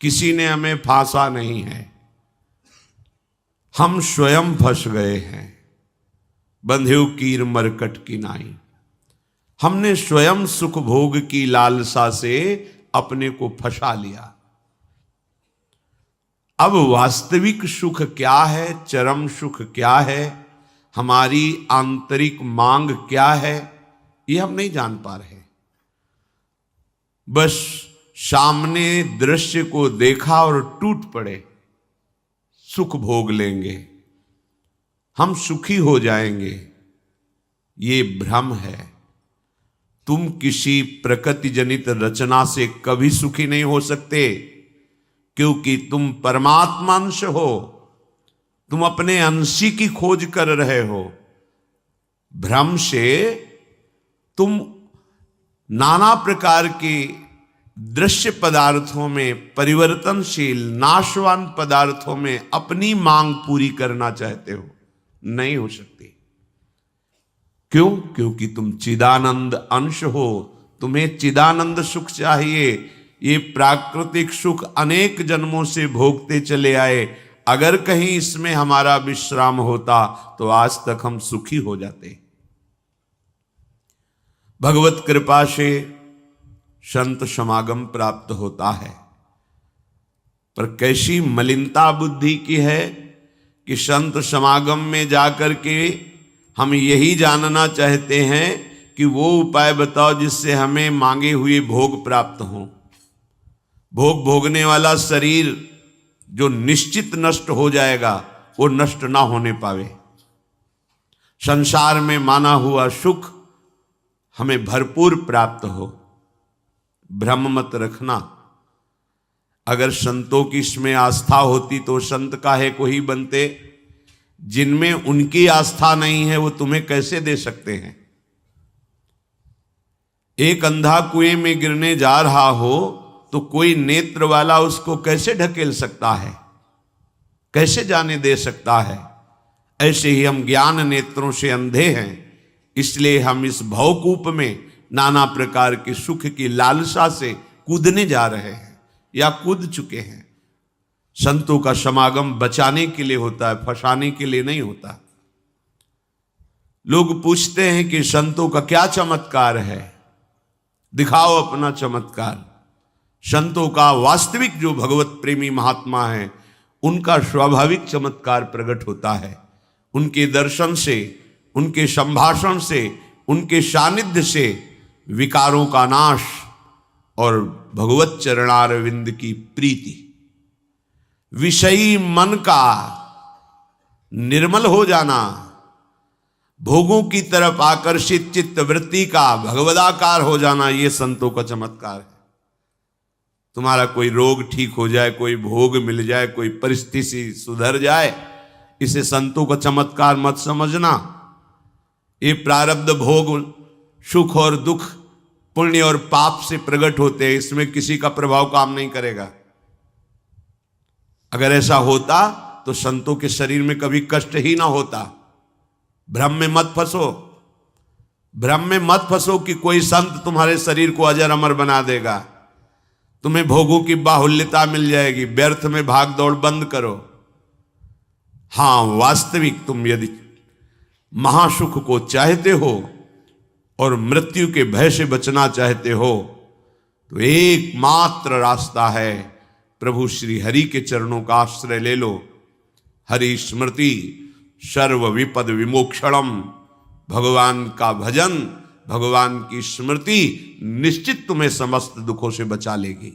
किसी ने हमें फांसा नहीं है, हम स्वयं फंस गए हैं। बंधेउ कीर मरकट की नाई, हमने स्वयं सुख भोग की लालसा से अपने को फंसा लिया। अब वास्तविक सुख क्या है, चरम सुख क्या है, हमारी आंतरिक मांग क्या है, ये हम नहीं जान पा रहे। बस सामने दृश्य को देखा और टूट पड़े, सुख भोग लेंगे, हम सुखी हो जाएंगे। ये भ्रम है। तुम किसी प्रकृति जनित रचना से कभी सुखी नहीं हो सकते, क्योंकि तुम परमात्मा अंश हो, तुम अपने अंशी की खोज कर रहे हो। भ्रम से तुम नाना प्रकार के दृश्य पदार्थों में, परिवर्तनशील नाशवान पदार्थों में अपनी मांग पूरी करना चाहते हो, नहीं हो सकती। क्यों? क्योंकि तुम चिदानंद अंश हो, तुम्हें चिदानंद सुख चाहिए। ये प्राकृतिक सुख अनेक जन्मों से भोगते चले आए, अगर कहीं इसमें हमारा विश्राम होता तो आज तक हम सुखी हो जाते। भगवत कृपा से संत समागम प्राप्त होता है, पर कैसी मलिनता बुद्धि की है कि संत समागम में जाकर के हम यही जानना चाहते हैं कि वो उपाय बताओ जिससे हमें मांगे हुए भोग प्राप्त हों। भोग भोगने वाला शरीर जो निश्चित नष्ट हो जाएगा, वो नष्ट ना होने पावे। संसार में माना हुआ सुख हमें भरपूर प्राप्त हो। भ्रम मत रखना। अगर संतों की इसमें आस्था होती तो संत काहे को ही बनते। जिनमें उनकी आस्था नहीं है वो तुम्हें कैसे दे सकते हैं। एक अंधा कुएं में गिरने जा रहा हो तो कोई नेत्र वाला उसको कैसे ढकेल सकता है, कैसे जाने दे सकता है। ऐसे ही हम ज्ञान नेत्रों से अंधे हैं, इसलिए हम इस भवकूप में नाना प्रकार के सुख की लालसा से कूदने जा रहे हैं या कूद चुके हैं। संतों का समागम बचाने के लिए होता है, फंसाने के लिए नहीं होता। लोग पूछते हैं कि संतों का क्या चमत्कार है, दिखाओ अपना चमत्कार। संतों का वास्तविक जो भगवत प्रेमी महात्मा है, उनका स्वाभाविक चमत्कार प्रकट होता है। उनके दर्शन से, उनके संभाषण से, उनके सानिध्य से विकारों का नाश और भगवत चरणारविंद की प्रीति, विषयी मन का निर्मल हो जाना, भोगों की तरफ आकर्षित चित्त वृत्ति का भगवदाकार हो जाना, ये संतों का चमत्कार है। तुम्हारा कोई रोग ठीक हो जाए, कोई भोग मिल जाए, कोई परिस्थिति सुधर जाए, इसे संतों का चमत्कार मत समझना। ये प्रारब्ध भोग सुख और दुख, पुण्य और पाप से प्रकट होते हैं, इसमें किसी का प्रभाव काम नहीं करेगा। अगर ऐसा होता तो संतों के शरीर में कभी कष्ट ही ना होता। भ्रम में मत फंसो, भ्रम में मत फंसो कि कोई संत तुम्हारे शरीर को अजर अमर बना देगा, तुम्हें भोगों की बाहुल्यता मिल जाएगी। व्यर्थ में भाग दौड़ बंद करो। हां, वास्तविक तुम यदि महासुख को चाहते हो और मृत्यु के भय से बचना चाहते हो तो एकमात्र रास्ता है, प्रभु श्री हरि के चरणों का आश्रय ले लो। हरि स्मृति सर्व विपद विमोक्षणम। भगवान का भजन, भगवान की स्मृति निश्चित तुम्हें समस्त दुखों से बचा लेगी।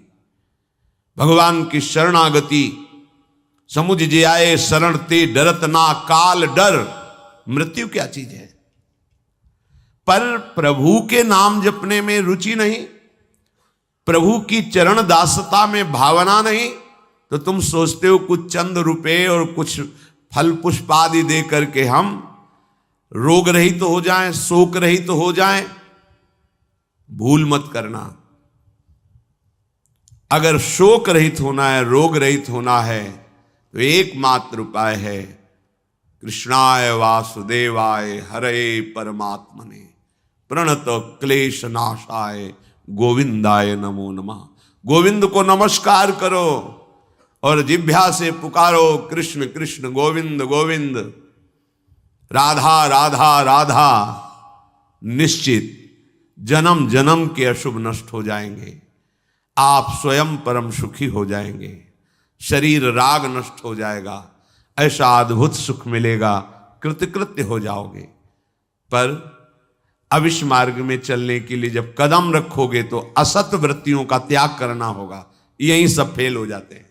भगवान की शरणागति, समुझ जे आए शरण ते डरत ना काल डर। मृत्यु क्या चीज है? पर प्रभु के नाम जपने में रुचि नहीं, प्रभु की चरण दासता में भावना नहीं, तो तुम सोचते हो कुछ चंद रुपए और कुछ फल पुष्प आदि दे करके हम रोग रहित तो हो जाएं, शोक रहित तो हो जाएं। भूल मत करना। अगर शोक रहित होना है, रोग रहित होना है, तो एकमात्र उपाय है कृष्णाय वासुदेवाय हरे परमात्मने प्रणत क्लेश नाशाय गोविंदाय नमो नमः। गोविंद को नमस्कार करो और जिह्वा से पुकारो कृष्ण कृष्ण गोविंद गोविंद, राधा राधा राधा। निश्चित जन्म जन्म के अशुभ नष्ट हो जाएंगे, आप स्वयं परम सुखी हो जाएंगे, शरीर राग नष्ट हो जाएगा, ऐसा अद्भुत सुख मिलेगा, कृतकृत्य हो जाओगे। पर अब इस मार्ग में चलने के लिए जब कदम रखोगे तो असत वृत्तियों का त्याग करना होगा। यहीं सब फेल हो जाते हैं।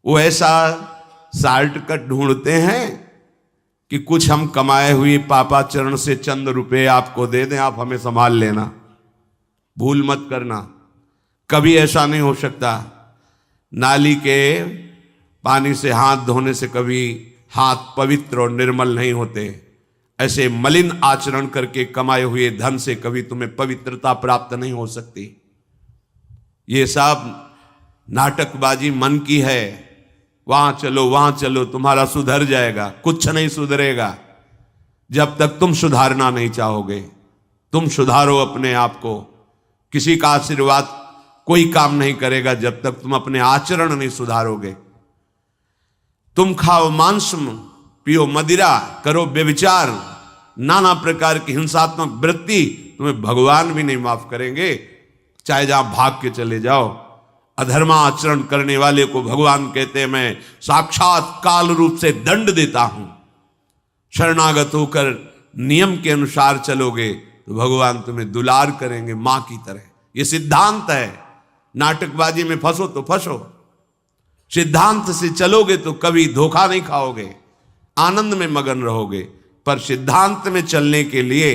वो ऐसा शॉर्टकट ढूंढते हैं कि कुछ हम कमाए हुए पापाचरण से चंद रुपए आपको दे दें, आप हमें संभाल लेना, भूल मत करना। कभी ऐसा नहीं हो सकता। नाली के पानी से हाथ धोने से कभी हाथ पवित्र और निर्मल नहीं होते। ऐसे मलिन आचरण करके कमाए हुए धन से कभी तुम्हें पवित्रता प्राप्त नहीं हो सकती। ये सब नाटकबाजी मन की है। वहां चलो तुम्हारा सुधर जाएगा, कुछ नहीं सुधरेगा जब तक तुम सुधारना नहीं चाहोगे। तुम सुधारो अपने आप को। किसी का आशीर्वाद कोई काम नहीं करेगा जब तक तुम अपने आचरण नहीं सुधारोगे। तुम खाओ मांस, पियो मदिरा, करो व्यभिचार, नाना प्रकार की हिंसात्मक वृत्ति, तुम्हें भगवान भी नहीं माफ करेंगे, चाहे जहां भाग के चले जाओ। अधर्मा आचरण करने वाले को भगवान कहते हैं मैं साक्षात काल रूप से दंड देता हूं। शरणागत होकर नियम के अनुसार चलोगे तो भगवान तुम्हें दुलार करेंगे मां की तरह। यह सिद्धांत है। नाटकबाजी में फंसो तो फंसो, सिद्धांत से चलोगे तो कभी धोखा नहीं खाओगे, आनंद में मगन रहोगे। पर सिद्धांत में चलने के लिए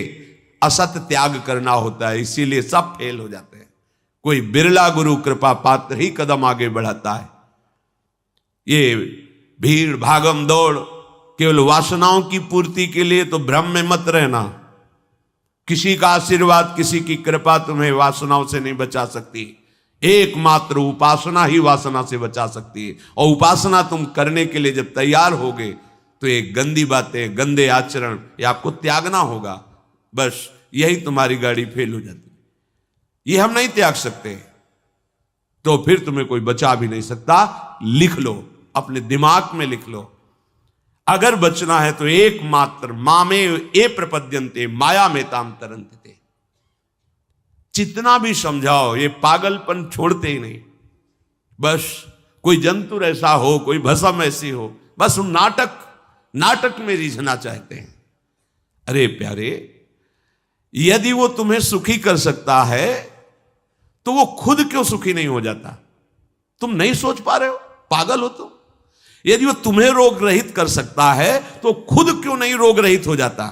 असत त्याग करना होता है, इसीलिए सब फेल हो जाते हैं। कोई बिरला गुरु कृपा पात्र ही कदम आगे बढ़ाता है। ये भीड़ भागम दौड़ केवल वासनाओं की पूर्ति के लिए तो भ्रम में मत रहना। किसी का आशीर्वाद, किसी की कृपा तुम्हें वासनाओं से नहीं बचा सकती। एकमात्र उपासना ही वासना से बचा सकती है। और उपासना तुम करने के लिए जब तैयार होगे तो ये गंदी बातें, गंदे आचरण, ये आपको त्यागना होगा। बस यही तुम्हारी गाड़ी फेल हो जाती। ये हम नहीं त्याग सकते तो फिर तुम्हें कोई बचा भी नहीं सकता। लिख लो, अपने दिमाग में लिख लो। अगर बचना है तो एकमात्र मामे ए प्रपद्यन्ते माया में ताम तरन्ते। जितना भी समझाओ ये पागलपन छोड़ते ही नहीं। बस कोई जंतुर ऐसा हो, कोई भस्म ऐसी हो, बस हम नाटक में रिझना चाहते हैं। अरे प्यारे, यदि वो तुम्हें सुखी कर सकता है तो वो खुद क्यों सुखी नहीं हो जाता? तुम नहीं सोच पा रहे हो? पागल हो तुम? यदि वो तुम्हें रोग रहित कर सकता है तो खुद क्यों नहीं रोग रहित हो जाता?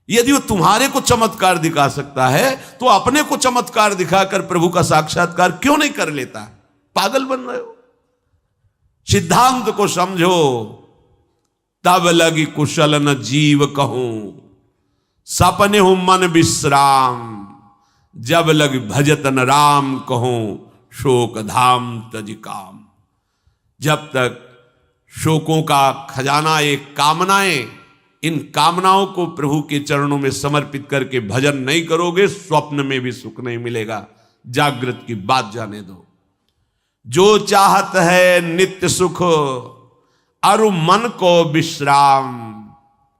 यदि वो तुम्हारे को चमत्कार दिखा सकता है तो अपने को चमत्कार दिखाकर प्रभु का साक्षात्कार क्यों नहीं कर लेता? पागल बन रहे हो। सिद्धांत को समझो। तब लगी कुशल न जीव कहूं, सपने हूं मन विश्राम, जब लग भजत न राम कहूं, शोक धाम तज काम। जब तक शोकों का खजाना एक कामनाएं, इन कामनाओं को प्रभु के चरणों में समर्पित करके भजन नहीं करोगे, स्वप्न में भी सुख नहीं मिलेगा। जागृत की बात जाने दो। जो चाहत है नित्य सुख, अरु मन को विश्राम,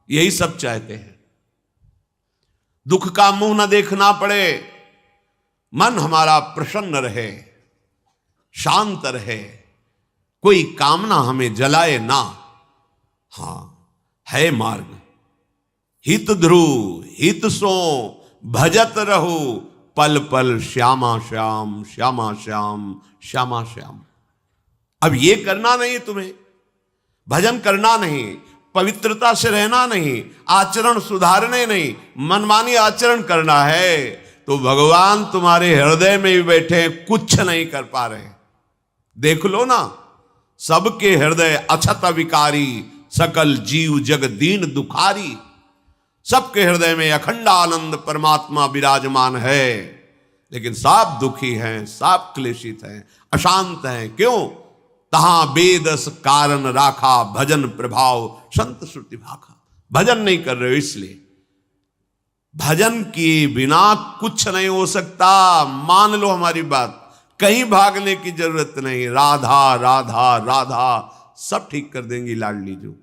यही सब चाहते हैं। दुख का मुंह न देखना पड़े, मन हमारा प्रसन्न रहे, शांत रहे, कोई कामना हमें जलाए ना। हां, है मार्ग। हित ध्रुव हित सो भजत रहो, पल पल श्यामा श्याम श्यामा श्याम श्यामा श्याम। अब ये करना नहीं तुम्हें, भजन करना नहीं, पवित्रता से रहना नहीं, आचरण सुधारने नहीं, मनमानी आचरण करना है तो भगवान तुम्हारे हृदय में भी बैठे, कुछ नहीं कर पा रहे। देख लो ना, सबके हृदय अछत विकारी, सकल जीव जग दीन दुखारी। सबके हृदय में अखंड आनंद परमात्मा विराजमान है, लेकिन सब दुखी हैं, सब क्लेशित हैं, अशांत हैं। क्यों? तहां बेदस कारण राखा, भजन प्रभाव संत श्रुति भाखा। भजन नहीं कर रहे हो इसलिए। भजन किए बिना कुछ नहीं हो सकता। मान लो हमारी बात, कहीं भागने की जरूरत नहीं। राधा राधा राधा सब ठीक कर देंगी लाडली जो,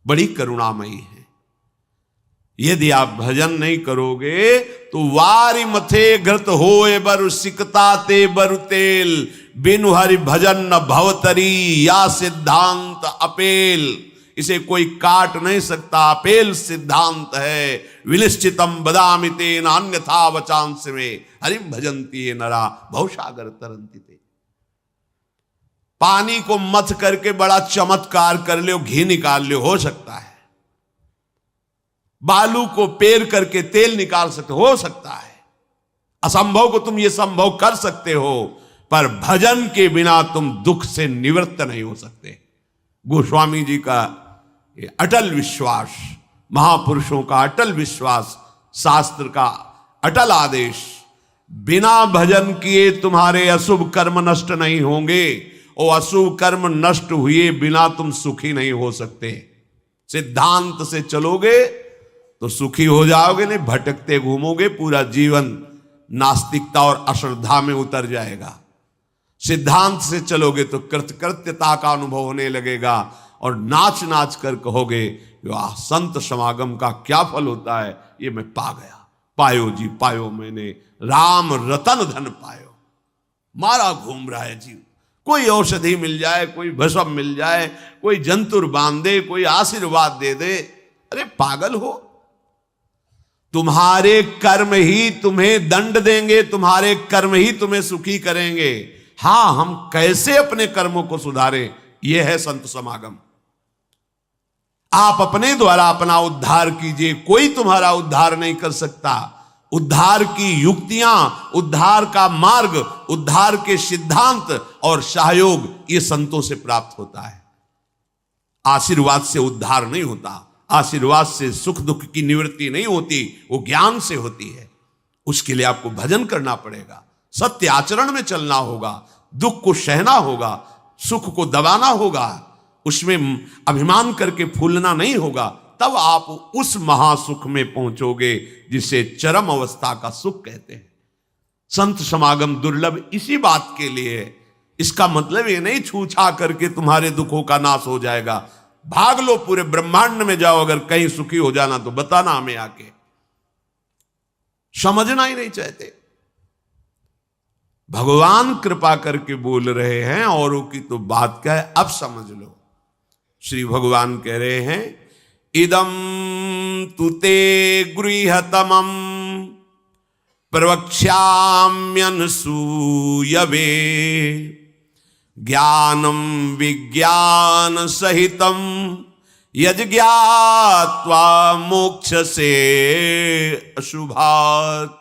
बड़ी करुणामयी है। यदि आप भजन नहीं करोगे तो वारी मथे घृत होए बरु सिकता ते बरु तेल, बिनु हरि भजन न भवतरी या सिद्धांत अपेल। इसे कोई काट नहीं सकता, अपेल सिद्धांत है। विनिश्चितम बदामि तेन अन्यथा वचांस में, हरिम भजन्ति ये नरा भवसागर तरन्ति ते। पानी को मथ करके बड़ा चमत्कार कर लो, घी निकाल लो, हो सकता है। बालू को पेर करके तेल निकाल सकते, हो सकता है। असंभव को तुम ये संभव कर सकते हो, पर भजन के बिना तुम दुख से निवृत्त नहीं हो सकते। गोस्वामी जी का ये अटल विश्वास, महापुरुषों का अटल विश्वास, शास्त्र का अटल आदेश, बिना भजन किए तुम्हारे अशुभ कर्म नष्ट नहीं होंगे, और अशुभ कर्म नष्ट हुए बिना तुम सुखी नहीं हो सकते। सिद्धांत से चलोगे तो सुखी हो जाओगे, नहीं भटकते घूमोगे, पूरा जीवन नास्तिकता और अश्रद्धा में उतर जाएगा। सिद्धांत से चलोगे तो कृतकृत्यता का अनुभव होने लगेगा, और नाच नाच कर कहोगे वाह, संत समागम का क्या फल होता है, ये मैं पा गया। पायो जी पायो मैंने, राम रतन धन पायो। मारा घूम रहा है जीव, कोई औषधि मिल जाए, कोई भस्म मिल जाए, कोई जंतुर बांध दे, कोई आशीर्वाद दे दे। अरे पागल हो, तुम्हारे कर्म ही तुम्हें दंड देंगे, तुम्हारे कर्म ही तुम्हें सुखी करेंगे। हां, हम कैसे अपने कर्मों को सुधारें, यह है संत समागम। आप अपने द्वारा अपना उद्धार कीजिए, कोई तुम्हारा उद्धार नहीं कर सकता। उद्धार की युक्तियां, उद्धार का मार्ग, उद्धार के सिद्धांत और सहयोग ये संतों से प्राप्त होता है। आशीर्वाद से उद्धार नहीं होता, आशीर्वाद से सुख दुख की निवृत्ति नहीं होती, वो ज्ञान से होती है। उसके लिए आपको भजन करना पड़ेगा, सत्य आचरण में चलना होगा, दुख को सहना होगा, सुख को दबाना होगा, उसमें अभिमान करके फूलना नहीं होगा। तब आप उस महासुख में पहुंचोगे जिसे चरम अवस्था का सुख कहते हैं। संत समागम दुर्लभ इसी बात के लिए है। इसका मतलब ये नहीं छूछा करके तुम्हारे दुखों का नाश हो जाएगा। भाग लो, पूरे ब्रह्मांड में जाओ, अगर कहीं सुखी हो जाना तो बताना हमें आके। समझना ही नहीं चाहते। भगवान कृपा करके बोल रहे हैं, औरों की तो बात क्या है, अब समझ लो। श्री भगवान कह रहे हैं, इदम तुते गृहतमम प्रवक्ष्याम्यनसूयवे, ज्ञानम विज्ञान सहितम यज्ञात्वा मोक्ष से अशुभात्।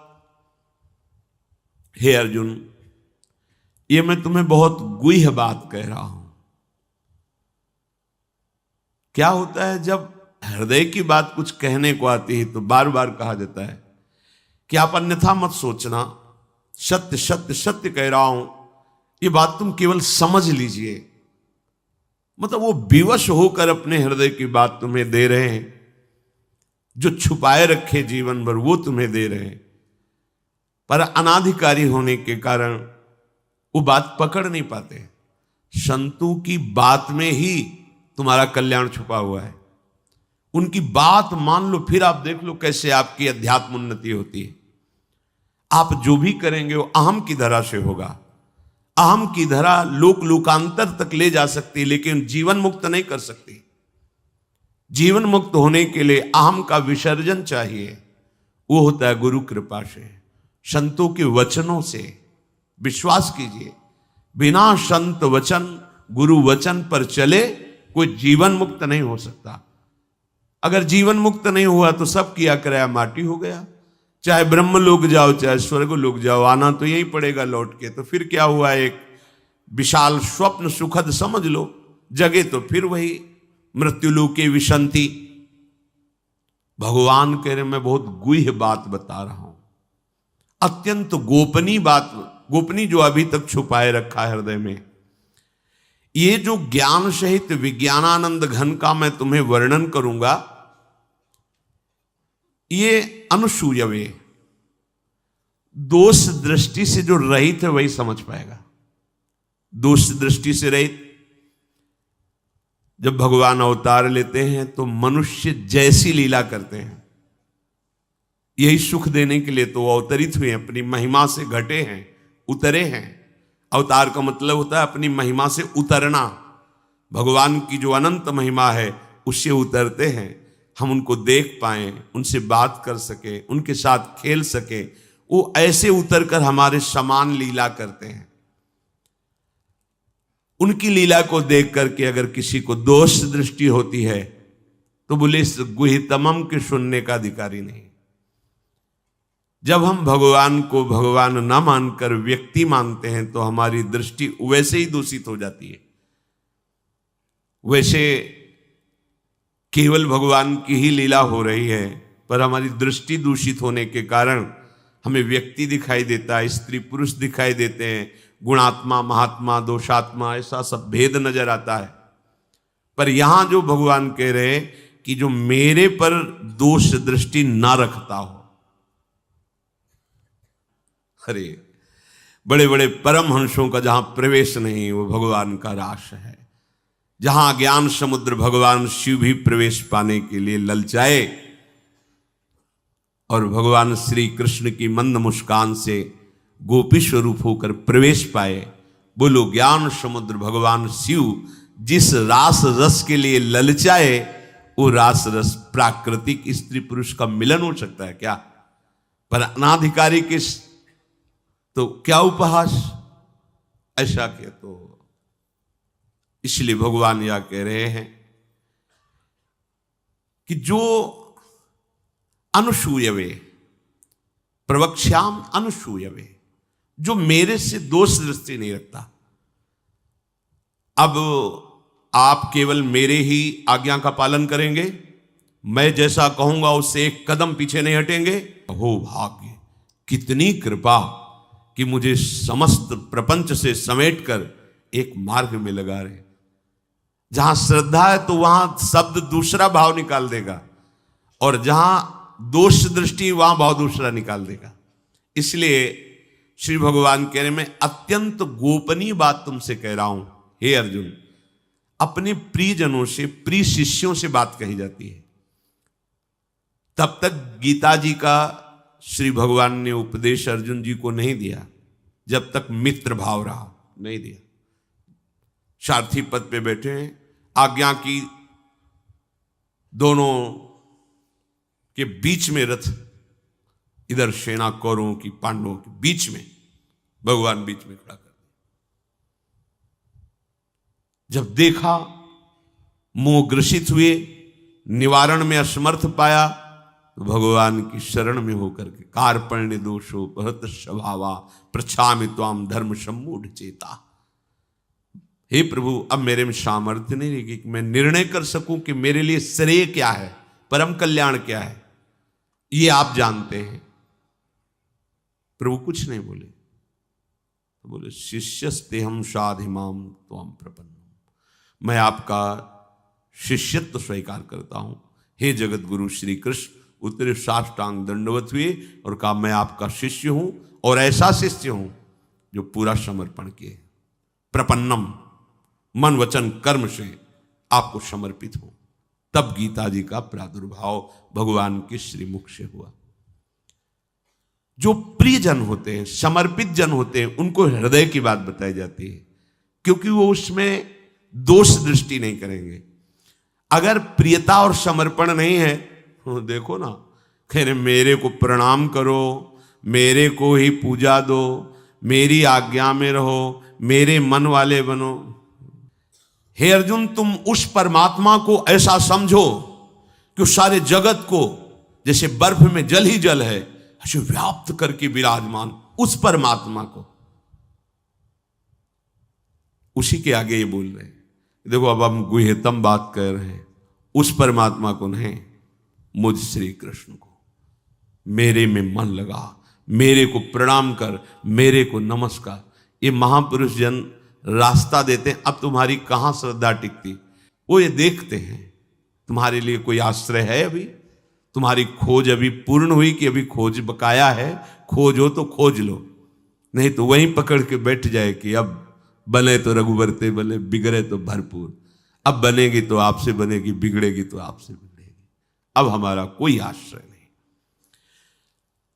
हे अर्जुन, ये मैं तुम्हें बहुत गुह्य बात कह रहा हूं। क्या होता है जब हृदय की बात कुछ कहने को आती है तो बार बार कहा जाता है कि आप अन्यथा मत सोचना, सत्य सत्य सत्य कह रहा हूं, ये बात तुम केवल समझ लीजिए। मतलब वो विवश होकर अपने हृदय की बात तुम्हें दे रहे हैं, जो छुपाए रखे जीवन भर वो तुम्हें दे रहे हैं, पर अनाधिकारी होने के कारण वो बात पकड़ नहीं पाते। संतों की बात में ही तुम्हारा कल्याण छुपा हुआ है। उनकी बात मान लो, फिर आप देख लो कैसे आपकी अध्यात्म उन्नति होती है। आप जो भी करेंगे वो अहम की धरा से होगा। अहम की धरा लोक लोकांतर तक ले जा सकती, लेकिन जीवन मुक्त नहीं कर सकती। जीवन मुक्त होने के लिए अहम का विसर्जन चाहिए। वो होता है गुरु कृपा से, संतों के वचनों से। विश्वास कीजिए, बिना संत वचन, गुरु वचन पर चले कोई जीवन मुक्त नहीं हो सकता। अगर जीवन मुक्त नहीं हुआ तो सब किया कराया माटी हो गया। चाहे ब्रह्म लोक जाओ, चाहे स्वर्ग लोक जाओ, आना तो यही पड़ेगा लौट के। तो फिर क्या हुआ, एक विशाल स्वप्न सुखद समझ लो, जगे तो फिर वही मृत्युलोके विशंति। भगवान कह रहे मैं बहुत गुह्य बात बता रहा हूं, अत्यंत गोपनीय बात, गोपनीय जो अभी तक छुपाए रखा है हृदय में। ये जो ज्ञान सहित विज्ञानानंद घन का मैं तुम्हें वर्णन करूंगा, ये अनुसूयवे, दोष दृष्टि से जो रहित है वही समझ पाएगा। दोष दृष्टि से रहित, जब भगवान अवतार लेते हैं तो मनुष्य जैसी लीला करते हैं, यही सुख देने के लिए तो अवतरित हुए, अपनी महिमा से घटे हैं, उतरे हैं। अवतार का मतलब होता है अपनी महिमा से उतरना। भगवान की जो अनंत महिमा है उससे उतरते हैं, हम उनको देख पाएं, उनसे बात कर सके, उनके साथ खेल सके, वो ऐसे उतरकर हमारे समान लीला करते हैं। उनकी लीला को देख करके अगर किसी को दोष दृष्टि होती है तो बोले इस गुहितमम के सुनने का अधिकारी नहीं। जब हम भगवान को भगवान न मानकर व्यक्ति मानते हैं तो हमारी दृष्टि वैसे ही दूषित हो जाती है। वैसे केवल भगवान की ही लीला हो रही है, पर हमारी दृष्टि दूषित होने के कारण हमें व्यक्ति दिखाई देता है, स्त्री पुरुष दिखाई देते हैं, गुणात्मा महात्मा दोषात्मा ऐसा सब भेद नजर आता है। पर यहां जो भगवान कह रहे हैं कि जो मेरे पर दोष दृष्टि ना रखता हो, अरे बड़े बड़े परमहंसों का जहां प्रवेश नहीं वो भगवान का रास है। जहां ज्ञान समुद्र भगवान शिव भी प्रवेश पाने के लिए ललचाए और भगवान श्री कृष्ण की मंद मुस्कान से गोपी स्वरूप होकर प्रवेश पाए। बोलो ज्ञान समुद्र भगवान शिव जिस रास रस के लिए ललचाए, वो रास रस प्राकृतिक स्त्री पुरुष का मिलन हो सकता है क्या? पर अनाधिकारी के तो क्या उपहास, ऐसा के तो इसलिए भगवान यह कह रहे हैं कि जो अनुसूयवे प्रवक्ष्याम अनुसूयवे, जो मेरे से दोष दृष्टि नहीं रखता। अब आप केवल मेरे ही आज्ञा का पालन करेंगे, मैं जैसा कहूंगा उससे एक कदम पीछे नहीं हटेंगे। हो भाग्य, कितनी कृपा कि मुझे समस्त प्रपंच से समेटकर एक मार्ग में लगा रहे। जहां श्रद्धा है तो वहां शब्द दूसरा भाव निकाल देगा, और जहां दोष दृष्टि वहां भाव दूसरा निकाल देगा। इसलिए श्री भगवान कह रहे मैं अत्यंत गोपनीय बात तुमसे कह रहा हूं हे अर्जुन। अपने प्रियजनों से, प्रिय शिष्यों से बात कही जाती है। तब तक गीता जी का श्री भगवान ने उपदेश अर्जुन जी को नहीं दिया जब तक मित्र भाव रहा, नहीं दिया। सारथी पद पे बैठे हैं, आज्ञा की दोनों के बीच में रथ, इधर सेना कौरवों की पांडवों के बीच में, भगवान बीच में खड़ा कर दिया। जब देखा मोह ग्रसित हुए, निवारण में असमर्थ पाया, तो भगवान की शरण में होकर के कार्पण्य दोषो बहुत स्वभावा प्रछामि त्वाम धर्म सम्मूढ़ चेता। हे प्रभु, अब मेरे में सामर्थ्य नहीं रहेगी कि मैं निर्णय कर सकूं कि मेरे लिए श्रेय क्या है, परम कल्याण क्या है, ये आप जानते हैं। प्रभु कुछ नहीं बोले, तो बोले शिष्यस्तेहम साधिमाम त्वाम प्रपन्नम, मैं आपका शिष्यत्व स्वीकार करता हूं। हे जगत गुरु श्री कृष्ण उतरे साष्टांग दंडवत हुए और कहा मैं आपका शिष्य हूं, और ऐसा शिष्य हूं जो पूरा समर्पण किए, प्रपन्नम, मन वचन कर्म से आपको समर्पित हूं। तब गीता जी का प्रादुर्भाव भगवान के श्रीमुख से हुआ। जो प्रिय जन होते हैं, समर्पित जन होते हैं, उनको हृदय की बात बताई जाती है, क्योंकि वो उसमें दोष दृष्टि नहीं करेंगे। अगर प्रियता और समर्पण नहीं है, देखो ना, कह रहे मेरे को प्रणाम करो, मेरे को ही पूजा दो, मेरी आज्ञा में रहो, मेरे मन वाले बनो। हे अर्जुन, तुम उस परमात्मा को ऐसा समझो कि उस सारे जगत को जैसे बर्फ में जल ही जल है ऐसे व्याप्त करके विराजमान उस परमात्मा को, उसी के आगे ये बोल रहे हैं। देखो अब हम गुह्यतम बात कर रहे हैं, उस परमात्मा को नहीं, मुझ श्री कृष्ण को। मेरे में मन लगा, मेरे को प्रणाम कर, मेरे को नमस्कार। ये महापुरुष जन रास्ता देते हैं। अब तुम्हारी कहां श्रद्धा टिकती, वो ये देखते हैं तुम्हारे लिए कोई आश्रय है अभी, तुम्हारी खोज अभी पूर्ण हुई कि अभी खोज बकाया है? खोज हो तो खोज लो, नहीं तो वहीं पकड़ के बैठ जाए कि अब बने तो रघुवर ते बने, बिगड़े तो भरपूर। अब बनेगी तो आपसे बनेगी, बिगड़ेगी तो आपसे बिगड़ेगी, अब हमारा कोई आश्रय नहीं।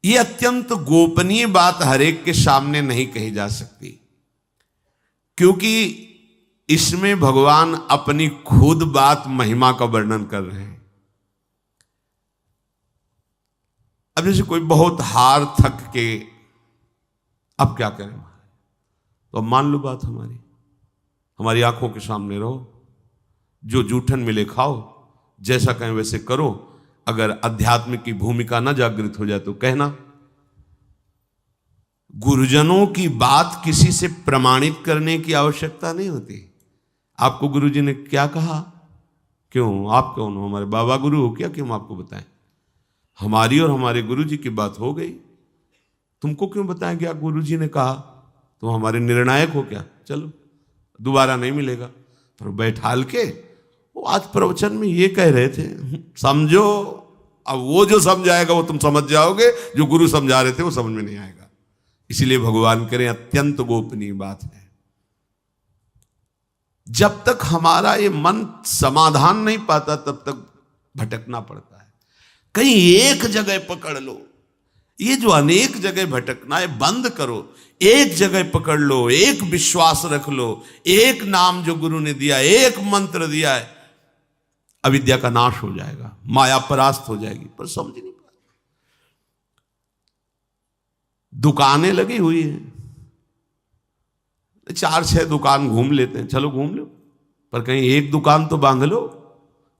ये अत्यंत गोपनीय बात हर एक के सामने नहीं कही जा सकती, क्योंकि इसमें भगवान अपनी खुद बात महिमा का वर्णन कर रहे हैं। अब जैसे कोई बहुत हार थक के अब क्या करें, तो अब मान लो बात हमारी आंखों के सामने रहो, जो जूठन मिले खाओ, जैसा कहें वैसे करो। अगर अध्यात्म की भूमिका न जागृत हो जाए तो कहना। गुरुजनों की बात किसी से प्रमाणित करने की आवश्यकता नहीं होती। आपको गुरुजी ने क्या कहा, क्यों आप कौन हो, हमारे बाबा गुरु हो क्या कि हम आपको बताएं? हमारी और हमारे गुरुजी की बात हो गई, तुमको क्यों बताएं क्या गुरुजी ने कहा? तुम हमारे निर्णायक हो क्या? चलो दोबारा नहीं मिलेगा। पर बैठाल के वो आज प्रवचन में ये कह रहे थे, समझो। अब वो जो समझाएगा वो तुम समझ जाओगे, जो गुरु समझा रहे थे वो समझ में नहीं आएगा। इसीलिए भगवान करें अत्यंत गोपनीय बात है। जब तक हमारा ये मन समाधान नहीं पाता तब तक भटकना पड़ता है। कहीं एक जगह पकड़ लो, ये जो अनेक जगह भटकना है बंद करो, एक जगह पकड़ लो, एक विश्वास रख लो, एक नाम जो गुरु ने दिया, एक मंत्र दिया है, अविद्या का नाश हो जाएगा, माया परास्त हो जाएगी। पर समझ नहीं पाते। दुकानें लगी हुई हैं, 4-6 दुकान घूम लेते हैं, चलो घूम लो, पर कहीं एक दुकान तो बांध लो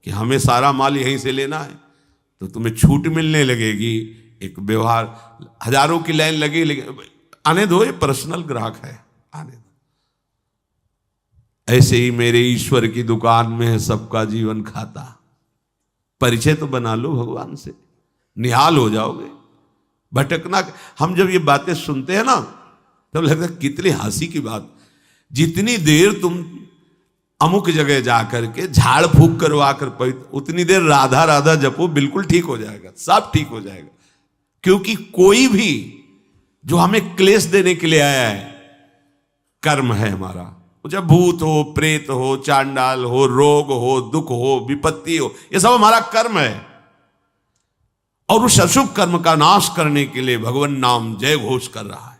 कि हमें सारा माल यहीं से लेना है, तो तुम्हें छूट मिलने लगेगी। एक व्यवहार, हजारों की लाइन लगी, लेकिन आने दो, ये पर्सनल ग्राहक है, आने दो। ऐसे ही मेरे ईश्वर की दुकान में है सबका जीवन खाता। परिचय तो बना लो भगवान से, निहाल हो जाओगे। भटकना, हम जब ये बातें सुनते हैं ना तब लगता है कितनी हंसी की बात। जितनी देर तुम अमुक जगह जाकर के झाड़ फूक करवा कर उतनी देर राधा राधा जपो, बिल्कुल ठीक हो जाएगा, सब ठीक हो जाएगा। क्योंकि कोई भी जो हमें क्लेश देने के लिए आया है, कर्म है हमारा। चाहे भूत हो, प्रेत हो, चांडाल हो, रोग हो, दुख हो, विपत्ति हो, ये सब हमारा कर्म है। और उस अशुभ कर्म का नाश करने के लिए भगवान नाम जय घोष कर रहा है।